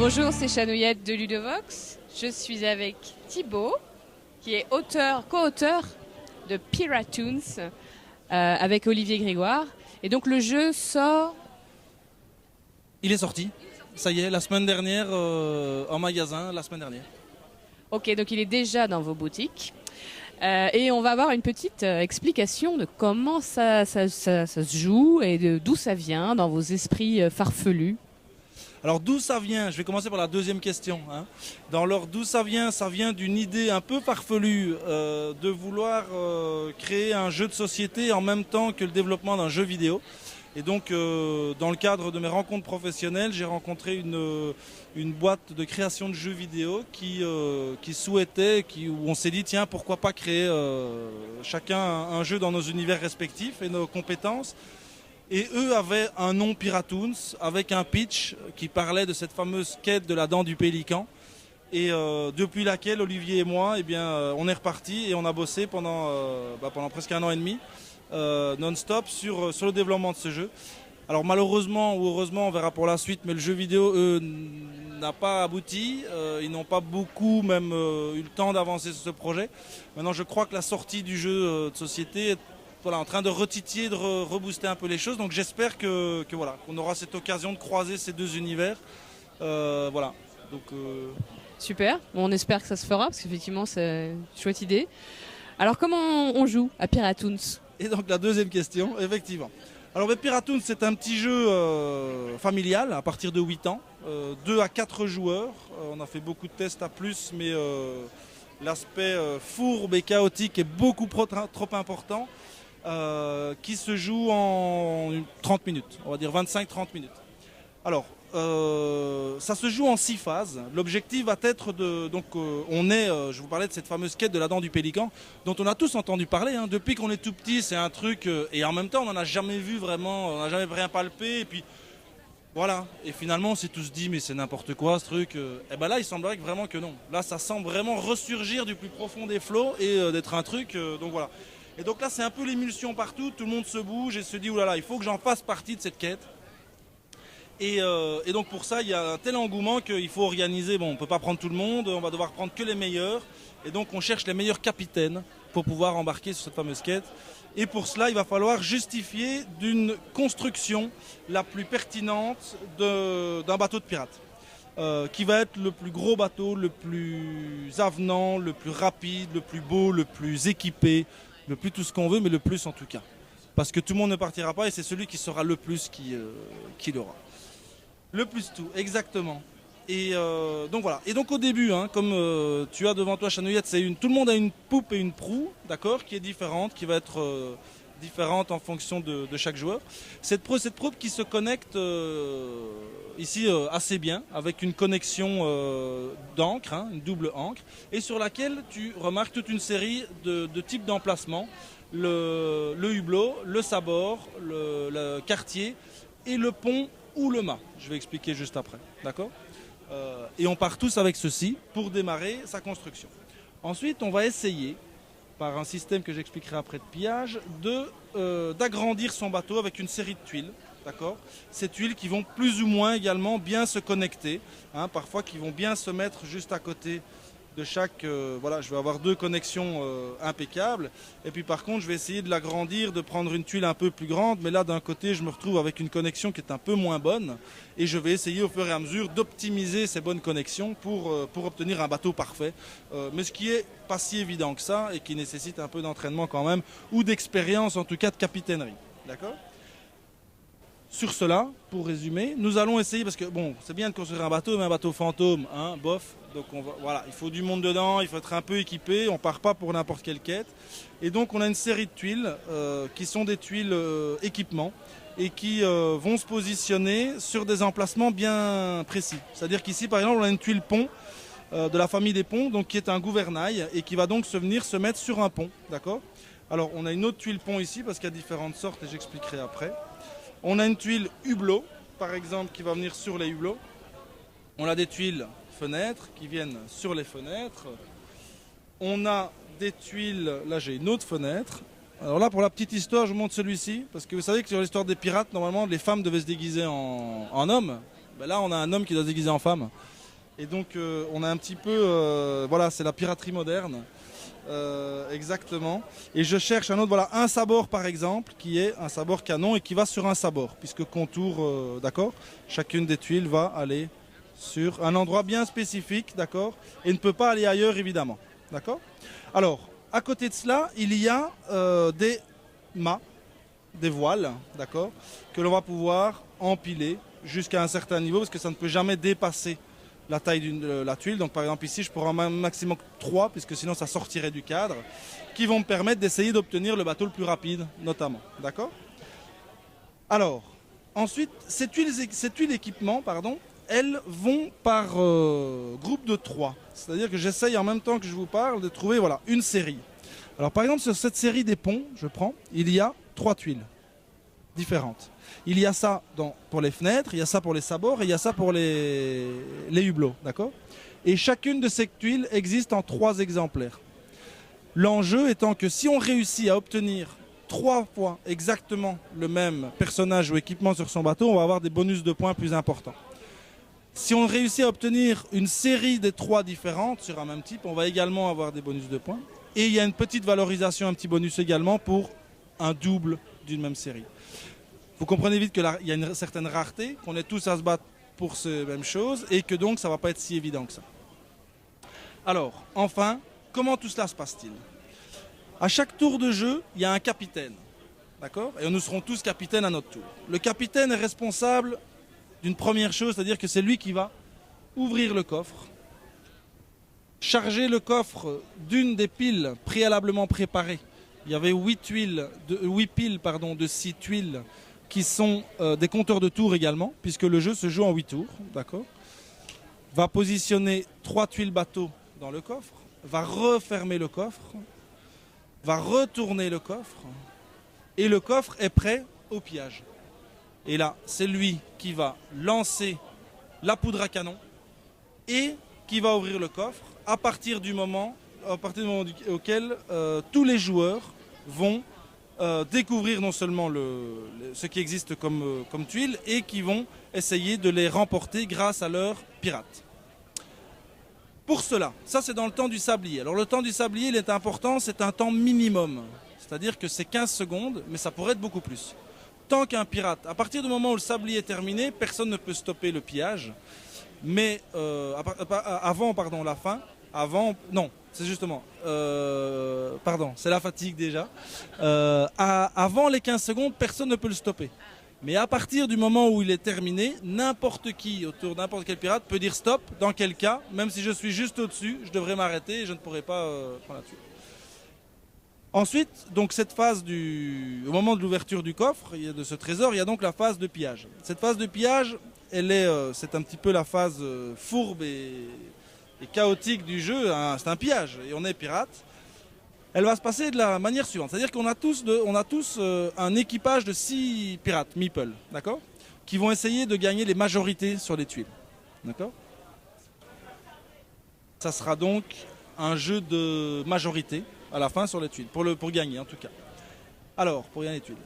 Bonjour, c'est Chanouillette de Ludovox. Je suis avec Thibaut, qui est co-auteur de Piratoons, avec Olivier Grégoire. Et donc le jeu sort... Il est sorti, ça y est, la semaine dernière, en magasin, la semaine dernière. Ok, donc il est déjà dans vos boutiques. Et on va avoir une petite explication de comment ça se joue et d'où ça vient dans vos esprits farfelus. Alors d'où ça vient? Je vais commencer par la deuxième question. Dans l'ordre d'où ça vient d'une idée un peu farfelue de vouloir créer un jeu de société en même temps que le développement d'un jeu vidéo. Et donc dans le cadre de mes rencontres professionnelles, j'ai rencontré une boîte de création de jeux vidéo qui souhaitait, où on s'est dit tiens pourquoi pas créer chacun un jeu dans nos univers respectifs et nos compétences. Et eux avaient un nom Piratoons avec un pitch qui parlait de cette fameuse quête de la dent du pélican. Et depuis laquelle Olivier et moi, eh bien, on est reparti et on a bossé pendant presque 1 an et demi non-stop sur le développement de ce jeu. Alors malheureusement ou heureusement, on verra pour la suite, mais le jeu vidéo n'a pas abouti. Ils n'ont pas beaucoup même eu le temps d'avancer sur ce projet. Maintenant, je crois que la sortie du jeu de société est en train de retitiller, de rebooster un peu les choses. Donc j'espère qu'on aura cette occasion de croiser ces deux univers. Voilà. Donc, Super, on espère que ça se fera parce qu'effectivement c'est une chouette idée. Alors comment on joue à Piratoons? Et donc la deuxième question, effectivement. Alors Piratoons, c'est un petit jeu familial à partir de 8 ans, 2 à 4 joueurs. On a fait beaucoup de tests à plus, mais l'aspect fourbe et chaotique est beaucoup trop important. Qui se joue en 30 minutes, on va dire 25-30 minutes. Alors, ça se joue en 6 phases. L'objectif va être je vous parlais de cette fameuse quête de la dent du pélican, dont on a tous entendu parler. Depuis qu'on est tout petit, c'est un truc, et en même temps, on n'en a jamais vu vraiment, on n'a jamais rien palpé, et puis voilà. Et finalement, on s'est tous dit, mais c'est n'importe quoi ce truc. Et ben là, il semblerait que vraiment que non. Là, ça semble vraiment ressurgir du plus profond des flots et d'être un truc, donc voilà. Et donc là, c'est un peu l'émulsion partout, tout le monde se bouge et se dit, oulala, il faut que j'en fasse partie de cette quête. Et donc pour ça, il y a un tel engouement qu'il faut organiser, bon, on ne peut pas prendre tout le monde, on va devoir prendre que les meilleurs. Et donc on cherche les meilleurs capitaines pour pouvoir embarquer sur cette fameuse quête. Et pour cela, il va falloir justifier d'une construction la plus pertinente d'un bateau de pirate. Qui va être le plus gros bateau, le plus avenant, le plus rapide, le plus beau, le plus équipé, le plus tout ce qu'on veut, mais le plus en tout cas. Parce que tout le monde ne partira pas et c'est celui qui sera le plus qui l'aura. Le plus tout, exactement. Et donc voilà. Et donc au début, comme tu as devant toi Chanouillette, tout le monde a une poupe et une proue, d'accord, qui est différente, qui va être différente en fonction de chaque joueur. Cette proue qui se connecte ici assez bien, avec une connexion d'encre, une double encre, et sur laquelle tu remarques toute une série de types d'emplacements. Le hublot, le sabord, le quartier et le pont ou le mât. Je vais expliquer juste après, d'accord ? Et on part tous avec ceci pour démarrer sa construction. Ensuite, on va essayer, par un système que j'expliquerai après de pillage, d'agrandir son bateau avec une série de tuiles. D'accord ? Ces tuiles qui vont plus ou moins également bien se connecter, parfois qui vont bien se mettre juste à côté de chaque... voilà, je vais avoir 2 connexions impeccables. Et puis par contre, je vais essayer de l'agrandir, de prendre une tuile un peu plus grande. Mais là, d'un côté, je me retrouve avec une connexion qui est un peu moins bonne. Et je vais essayer au fur et à mesure d'optimiser ces bonnes connexions pour obtenir un bateau parfait. Mais ce qui est pas si évident que ça et qui nécessite un peu d'entraînement quand même, ou d'expérience en tout cas de capitainerie. D'accord ? Sur cela, pour résumer, nous allons essayer, parce que bon, c'est bien de construire un bateau, mais un bateau fantôme, bof. Donc voilà, il faut du monde dedans, il faut être un peu équipé, on ne part pas pour n'importe quelle quête. Et donc on a une série de tuiles qui sont des tuiles équipement et qui vont se positionner sur des emplacements bien précis. C'est-à-dire qu'ici, par exemple, on a une tuile pont de la famille des ponts, donc qui est un gouvernail et qui va donc venir se mettre sur un pont, d'accord ? Alors on a une autre tuile pont ici, parce qu'il y a différentes sortes et j'expliquerai après. On a une tuile hublot, par exemple, qui va venir sur les hublots. On a des tuiles fenêtres qui viennent sur les fenêtres. On a des tuiles, là j'ai une autre fenêtre. Alors là, pour la petite histoire, je vous montre celui-ci, parce que vous savez que sur l'histoire des pirates, normalement, les femmes devaient se déguiser en hommes. Ben là, on a un homme qui doit se déguiser en femme. Et donc on a un petit peu, voilà, c'est la piraterie moderne. Exactement. Et je cherche un autre, voilà, un sabord par exemple, qui est un sabord canon et qui va sur un sabord, puisque contour, d'accord, chacune des tuiles va aller sur un endroit bien spécifique, d'accord, et ne peut pas aller ailleurs évidemment, d'accord. Alors, à côté de cela, il y a des mâts, des voiles, d'accord, que l'on va pouvoir empiler jusqu'à un certain niveau, parce que ça ne peut jamais dépasser la taille de la tuile. Donc par exemple ici, je pourrais en maximum 3, puisque sinon ça sortirait du cadre, qui vont me permettre d'essayer d'obtenir le bateau le plus rapide, notamment, d'accord. Alors, ensuite, ces tuiles équipements, pardon, elles vont par groupe de 3. C'est-à-dire que j'essaye en même temps que je vous parle de trouver, voilà, une série. Alors par exemple sur cette série des ponts, je prends, il y a 3 tuiles différentes. Il y a ça pour les fenêtres, il y a ça pour les sabords et il y a ça pour les hublots, d'accord. Et chacune de ces tuiles existe en 3 exemplaires. L'enjeu étant que si on réussit à obtenir 3 fois exactement le même personnage ou équipement sur son bateau, on va avoir des bonus de points plus importants. Si on réussit à obtenir une série des 3 différentes sur un même type, on va également avoir des bonus de points. Et il y a une petite valorisation, un petit bonus également pour un double d'une même série. Vous comprenez vite qu'il y a une certaine rareté, qu'on est tous à se battre pour ces mêmes choses et que donc ça ne va pas être si évident que ça. Alors, enfin, comment tout cela se passe-t-il? À chaque tour de jeu, il y a un capitaine, d'accord? Et nous serons tous capitaines à notre tour. Le capitaine est responsable d'une première chose, c'est-à-dire que c'est lui qui va ouvrir le coffre, charger le coffre d'une des piles préalablement préparées. Il y avait 8 piles de 6 tuiles qui sont des compteurs de tours également, puisque le jeu se joue en 8 tours, d'accord. Va positionner 3 tuiles bateau dans le coffre, va refermer le coffre, va retourner le coffre, et le coffre est prêt au pillage. Et là, c'est lui qui va lancer la poudre à canon et qui va ouvrir le coffre à partir du moment auquel tous les joueurs vont découvrir non seulement ce qui existe comme tuiles et qui vont essayer de les remporter grâce à leurs pirates. Pour cela, ça c'est dans le temps du sablier. Alors le temps du sablier, il est important, c'est un temps minimum. C'est-à-dire que c'est 15 secondes, mais ça pourrait être beaucoup plus. Tant qu'un pirate, à partir du moment où le sablier est terminé, personne ne peut stopper le pillage. Mais c'est la fatigue déjà. Avant les 15 secondes, personne ne peut le stopper. Mais à partir du moment où il est terminé, n'importe qui, autour de n'importe quel pirate, peut dire stop, dans quel cas, même si je suis juste au-dessus, je devrais m'arrêter et je ne pourrai pas prendre la tuile. Ensuite, donc cette phase au moment de l'ouverture du coffre, de ce trésor, il y a donc la phase de pillage. Cette phase de pillage, c'est un petit peu la phase fourbe et chaotique du jeu. C'est un pillage et on est pirate. Elle va se passer de la manière suivante, c'est-à-dire qu'on a tous un équipage de 6 pirates, meeple, d'accord, qui vont essayer de gagner les majorités sur les tuiles, d'accord. Ça sera donc un jeu de majorité à la fin sur les tuiles, pour gagner en tout cas. Alors, pour gagner les tuiles.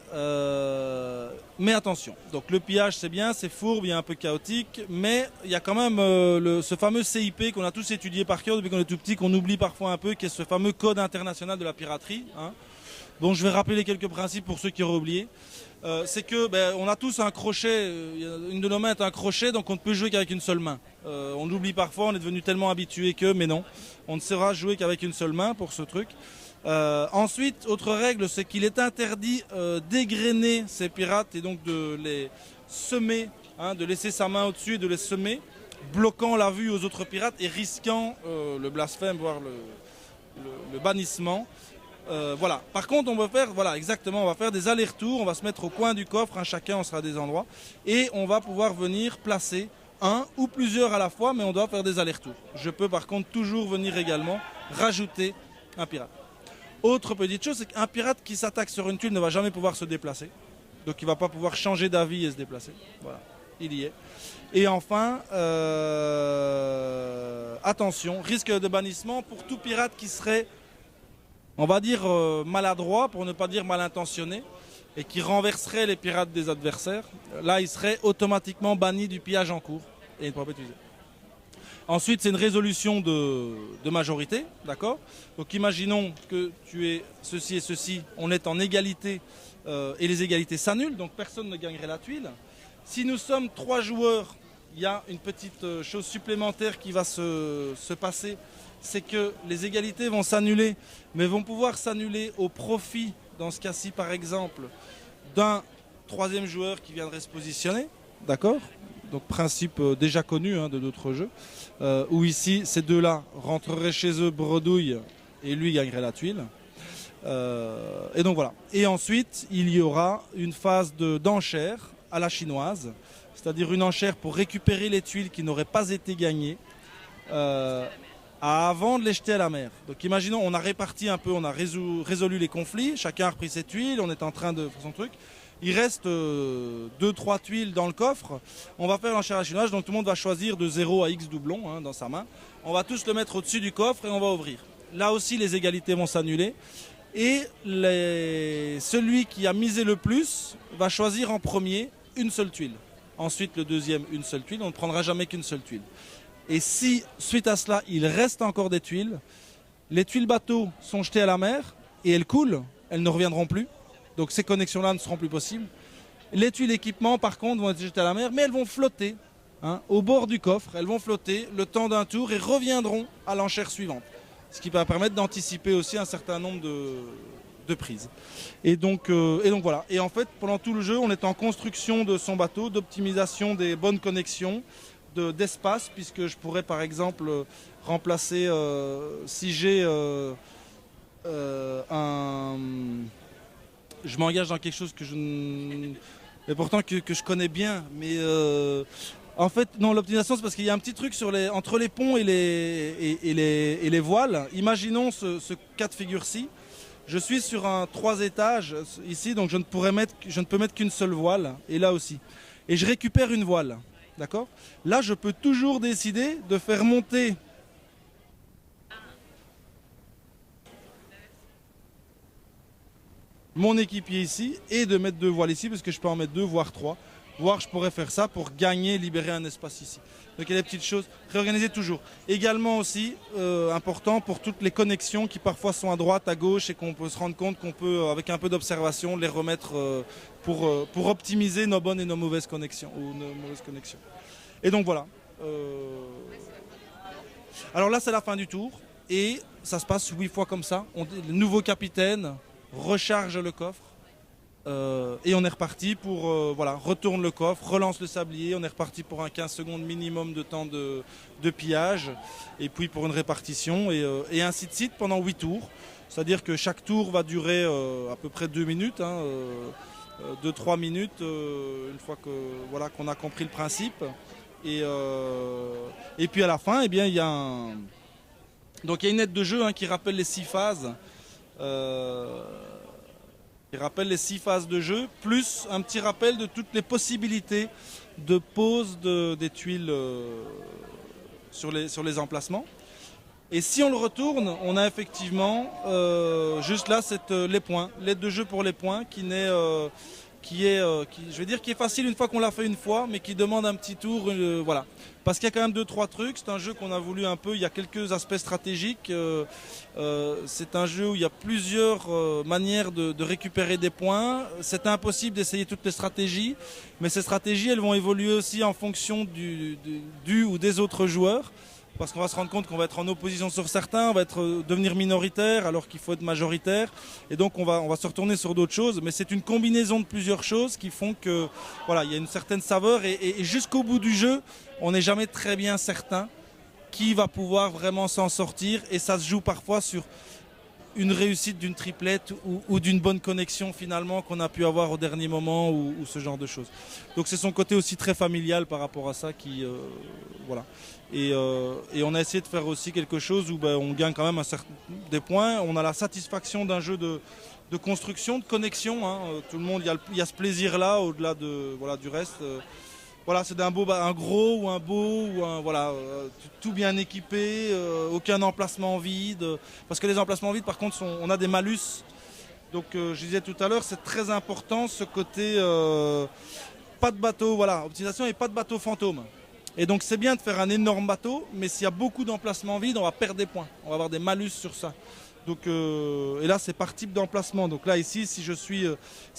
Mais attention, donc le pillage c'est bien, c'est fourbe, il est un peu chaotique, mais il y a quand même ce fameux CIP qu'on a tous étudié par cœur depuis qu'on est tout petit, qu'on oublie parfois un peu, qui est ce fameux code international de la piraterie. Bon, je vais rappeler les quelques principes pour ceux qui auraient oublié. C'est que on a tous un crochet, une de nos mains est un crochet, donc on ne peut jouer qu'avec une seule main. On l'oublie parfois, on est devenu tellement habitué mais non, on ne saura jouer qu'avec une seule main pour ce truc. Ensuite, autre règle, c'est qu'il est interdit d'égrener ces pirates et donc de les semer, de laisser sa main au-dessus et de les semer, bloquant la vue aux autres pirates et risquant le blasphème, voire le bannissement. Voilà. Par contre, on va faire des allers-retours, on va se mettre au coin du coffre, chacun on sera à des endroits, et on va pouvoir venir placer un ou plusieurs à la fois, mais on doit faire des allers-retours. Je peux par contre toujours venir également rajouter un pirate. Autre petite chose, c'est qu'un pirate qui s'attaque sur une tuile ne va jamais pouvoir se déplacer. Donc il ne va pas pouvoir changer d'avis et se déplacer. Voilà, il y est. Et enfin, attention, risque de bannissement pour tout pirate qui serait, on va dire, maladroit, pour ne pas dire mal intentionné, et qui renverserait les pirates des adversaires. Là, il serait automatiquement banni du pillage en cours et il ne pourra pas utiliser. Ensuite, c'est une résolution de majorité, d'accord? Donc imaginons que tu es ceci et ceci, on est en égalité et les égalités s'annulent, donc personne ne gagnerait la tuile. Si nous sommes 3 joueurs, il y a une petite chose supplémentaire qui va se passer, c'est que les égalités vont s'annuler, mais vont pouvoir s'annuler au profit, dans ce cas-ci par exemple, d'un 3e joueur qui viendrait se positionner, d'accord? Donc principe déjà connu de d'autres jeux, où ici ces deux-là rentreraient chez eux bredouille et lui gagnerait la tuile. Et donc voilà. Et ensuite, il y aura une phase d'enchère à la chinoise, c'est-à-dire une enchère pour récupérer les tuiles qui n'auraient pas été gagnées avant de les jeter à la mer. Donc imaginons, on a réparti un peu, on a résolu les conflits, chacun a repris ses tuiles, on est en train de faire son truc. Il reste 2-3 tuiles dans le coffre. On va faire l'enchère à la chinoise, donc tout le monde va choisir de 0 à X doublons dans sa main. On va tous le mettre au-dessus du coffre et on va ouvrir. Là aussi, les égalités vont s'annuler. Et celui qui a misé le plus va choisir en premier une seule tuile. Ensuite, le deuxième, une seule tuile. On ne prendra jamais qu'une seule tuile. Et si, suite à cela, il reste encore des tuiles, les tuiles bateaux sont jetées à la mer et elles coulent, elles ne reviendront plus. Donc ces connexions-là ne seront plus possibles. Les tuiles équipement, par contre, vont être jetées à la mer, mais elles vont flotter au bord du coffre. Elles vont flotter le temps d'un tour et reviendront à l'enchère suivante. Ce qui va permettre d'anticiper aussi un certain nombre de prises. Et donc voilà. Et en fait, pendant tout le jeu, on est en construction de son bateau, d'optimisation des bonnes connexions, d'espace, puisque je pourrais par exemple remplacer, si j'ai je m'engage dans quelque chose que et pourtant que je connais bien, mais en fait non, l'optimisation c'est parce qu'il y a un petit truc entre les ponts et les voiles. Imaginons ce cas de figure-ci. Je suis sur un 3 étages ici, donc je ne peux mettre qu'une seule voile, et là aussi. Et je récupère une voile, d'accord? Là je peux toujours décider de faire monter mon équipier ici et de mettre 2 voiles ici, parce que je peux en mettre 2 voire 3, voire je pourrais faire ça pour gagner, libérer un espace ici. Donc il y a des petites choses, réorganiser toujours. Également aussi important pour toutes les connexions qui parfois sont à droite, à gauche, et qu'on peut se rendre compte qu'on peut, avec un peu d'observation, les remettre pour optimiser nos bonnes et nos mauvaises connexions, Et donc voilà. Alors là c'est la fin du tour et ça se passe 8 fois comme ça. Le nouveau capitaine recharge le coffre et on est reparti pour retourne le coffre, relance le sablier, on est reparti pour un 15 secondes minimum de temps de pillage et puis pour une répartition et ainsi de suite pendant 8 tours. C'est-à-dire que chaque tour va durer à peu près 2 minutes, 2-3 minutes une fois qu'on a compris le principe. Et puis à la fin, eh bien, il y a une aide de jeu qui rappelle les 6 phases. Il rappelle les 6 phases de jeu, plus un petit rappel de toutes les possibilités de pose des tuiles sur les emplacements. Et si on le retourne, on a effectivement juste là les points, l'aide de jeu pour les points qui est facile une fois qu'on l'a fait une fois, mais qui demande un petit tour, voilà. Parce qu'il y a quand même 2-3 trucs. C'est un jeu qu'on a voulu un peu, il y a quelques aspects stratégiques. C'est un jeu où il y a plusieurs manières de récupérer des points. C'est impossible d'essayer toutes les stratégies, mais ces stratégies, elles vont évoluer aussi en fonction du ou des autres joueurs. Parce qu'on va se rendre compte qu'on va être en opposition sur certains, on va devenir minoritaire alors qu'il faut être majoritaire. Et donc on va se retourner sur d'autres choses. Mais c'est une combinaison de plusieurs choses qui font que voilà, il y a une certaine saveur. Et jusqu'au bout du jeu, on n'est jamais très bien certain qui va pouvoir vraiment s'en sortir. Et ça se joue parfois sur une réussite d'une triplette ou d'une bonne connexion finalement qu'on a pu avoir au dernier moment ou ce genre de choses. Donc c'est son côté aussi très familial par rapport à ça qui voilà. Et on a essayé de faire aussi quelque chose où on gagne quand même des points. On a la satisfaction d'un jeu de construction, de connexion. Tout le monde, il y a ce plaisir-là au-delà du reste. Voilà, c'est un gros ou un beau, tout bien équipé, aucun emplacement vide. Parce que les emplacements vides, par contre, on a des malus. Donc, je disais tout à l'heure, c'est très important ce côté pas de bateau, voilà, optimisation et pas de bateau fantôme. Et donc c'est bien de faire un énorme bateau, mais s'il y a beaucoup d'emplacements vides, on va perdre des points. On va avoir des malus sur ça. Donc, et là c'est par type d'emplacement. Donc là ici, si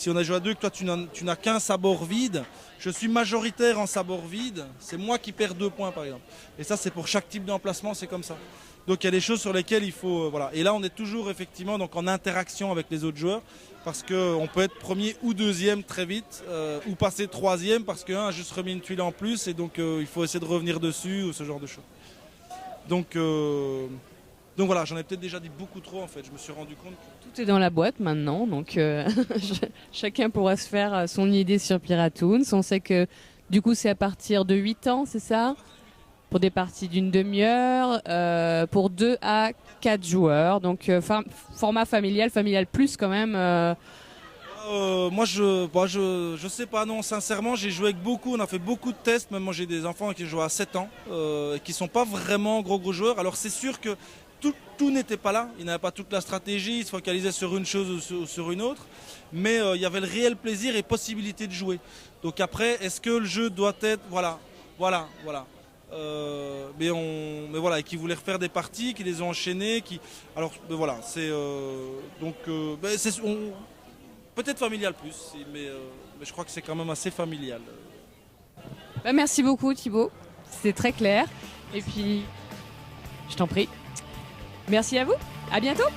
on a joué à deux, que toi tu n'as qu'un sabord vide, je suis majoritaire en sabord vide, c'est moi qui perds 2 points par exemple. Et ça c'est pour chaque type d'emplacement, c'est comme ça. Donc il y a des choses sur lesquelles il faut... voilà. Et là on est toujours effectivement donc, en interaction avec les autres joueurs, parce qu'on peut être premier ou deuxième très vite, ou passer troisième parce qu'un a juste remis une tuile en plus, et donc il faut essayer de revenir dessus, ou ce genre de choses. Donc voilà, j'en ai peut-être déjà dit beaucoup trop en fait, je me suis rendu compte. Tout est dans la boîte maintenant, donc chacun pourra se faire son idée sur Piratoons. On sait que du coup c'est à partir de 8 ans, c'est ça? Pour des parties d'une demi-heure, pour 2 à 4 joueurs, donc format familial plus quand même. Moi je sais pas, non, sincèrement j'ai joué avec beaucoup, on a fait beaucoup de tests, même moi j'ai des enfants qui jouent à 7 ans, qui sont pas vraiment gros joueurs. Alors c'est sûr que tout n'était pas là, ils n'avaient pas toute la stratégie, ils se focalisaient sur une chose ou sur une autre, mais il y avait le réel plaisir et possibilité de jouer. Donc après, est-ce que le jeu doit être, voilà. Mais voilà, et qui voulaient refaire des parties, qui les ont enchaînées, alors voilà, c'est peut-être familial plus, mais je crois que c'est quand même assez familial. Merci beaucoup Thibaut, c'est très clair. Et puis, je t'en prie. Merci à vous, à bientôt.